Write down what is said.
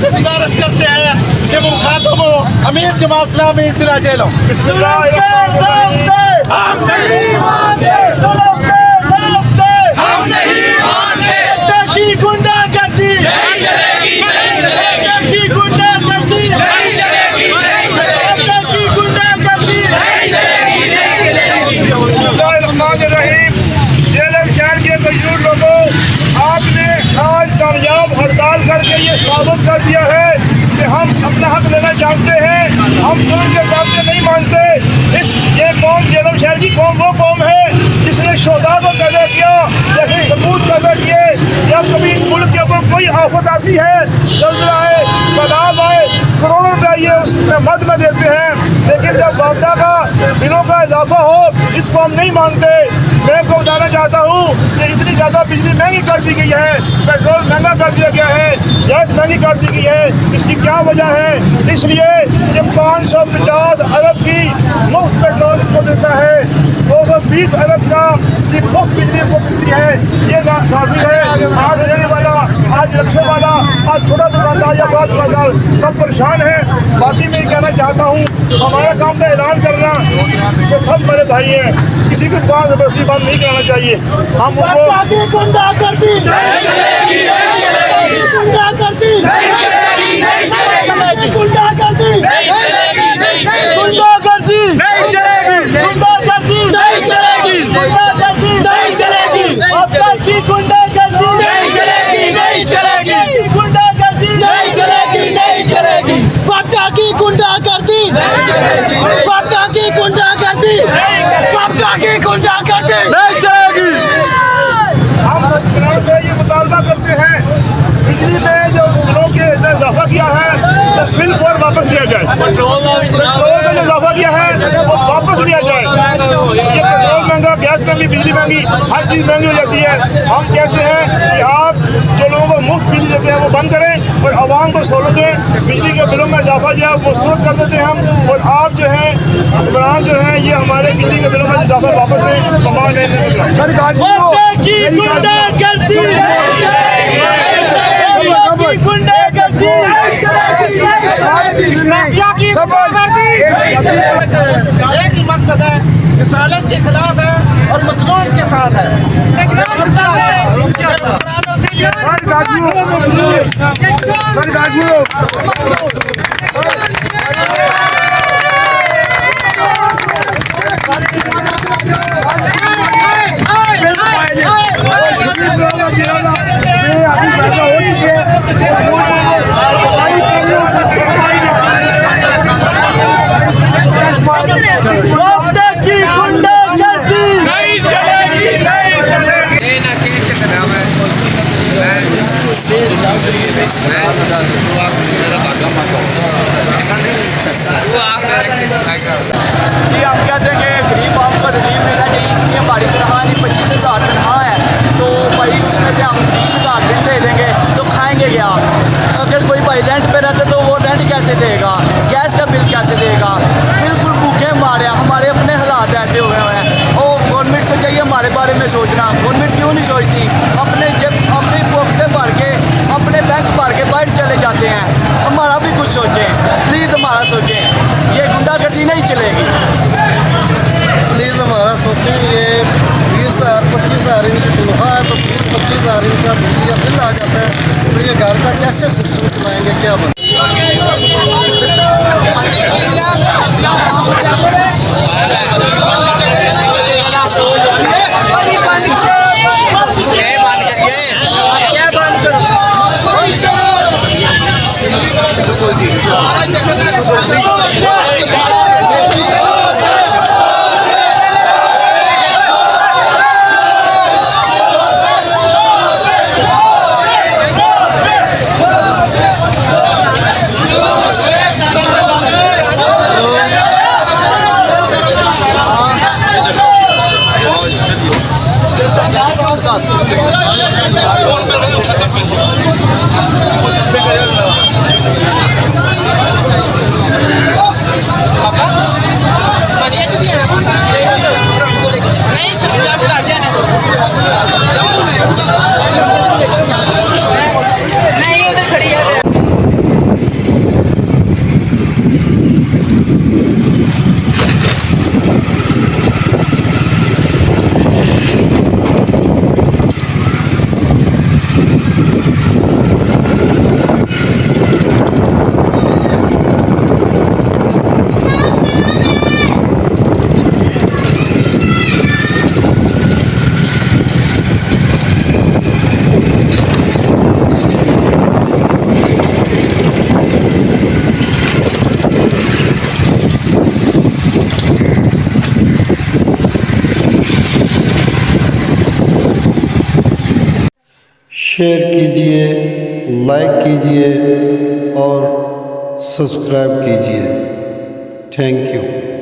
गुजारिश करते हैं कि वो खातों को अमीर जमात इस्लामी इस्लाह जेलों गुंडागर्दी आपने आज कामयाब हड़ताल करके ये साबित कर दिया है कि हम अपना हक लेना जानते हैं। हम जुल्म के दावे नहीं मानते। ये कौम जेलम शहर की कौम वो कौम है जिसने शोधा को पैदा किया, जैसे सबूत पैदा किए। जब कभी इस मुल्क के ऊपर कोई आफत आती है, जल्जला आए, सैलाब आए, करोड़ों रुपया ये उसमें मद में देते हैं, लेकिन जब वापदा का बिलों का इजाफा हो इसको हम नहीं मानते। मैं आपको बताना चाहता हूँ कि इतनी ज़्यादा बिजली महंगी कर दी गई है, पेट्रोल महंगा कर दिया गया है, गैस महंगी कर दी गई है। इसकी क्या वजह है? इसलिए कि 550 अरब की मुफ्त पेट्रोल को देता है, 220 अरब का की मुफ्त बिजली को मिलती है। ये साथी है आज रेहने वाला, आज रिक्शे वाला, आज छोटा दुकानदार या बड़ा दुकानदार सब परेशान है। बाकी मैं कहना चाहता हूँ हमारा काम का ऐलान करना, ये सब बड़े भाई हैं, किसी को दुकान जबरदस्ती बंद नहीं कराना चाहिए। हम उनको गुंडागर्दी नहीं चलेगी। हम ये मुतालबा करते हैं बिजली में जो बिलों के इजाफा किया है तो बिल पर वापस लिया जाए। पेट्रोल में जो इजाफा किया है वो वापस लिया जाए। ये पेट्रोल महंगा, गैस महंगी, बिजली महंगी, हर चीज़ महंगी हो जाती है। हम कहते हैं कि आप जो लोगों को मुफ्त बिजली देते हैं वो बंद करें और आवाम को सहूलत दें। बिजली के बिलों में इजाफा जो है वो मस्तूर कर देते हैं हम, और आप जो है हुक्मरान जो है ये हमारे बिजली के बिलों में इजाफा वापस लें। एक ही मकसद है कि जालिम के खिलाफ है और मजलूम के साथ है। जी हम कहते हैं कि गरीब आम को रिलीफ मिलना चाहिए। इतनी हमारी तनख्वाह नहीं 25,000 तनख्वाह है, तो भाई उसमें से हम 20,000 बिल दे देंगे तो खाएंगे क्या? अगर कोई भाई रेंट पे रहते तो वो रेंट कैसे देगा? गैस का बिल कैसे देगा? बिल्कुल भूखे मारे, हमारे अपने हालात ऐसे हुए हैं। और गवर्नमेंट को चाहिए हमारे बारे में सोचना। गवर्नमेंट क्यों नहीं सोचती? अपने पॉकेटें भर के, अपने बैंक भर के बाहर चले जाते हैं। हमारा भी कुछ सोचें प्लीज़, हमारा सोचें। ये गुंडागर्दी नहीं चलेगी, प्लीज़ हमारा सोचें। ये 20,000 25,000 इनकी तनख्वाह है तो 25,000 इनका बिजली का बिल आ जाता है, तो ये घर का कैसे सिस्टम चलाएंगे? क्या बन शेयर कीजिए, लाइक कीजिए और सब्सक्राइब कीजिए। Thank you.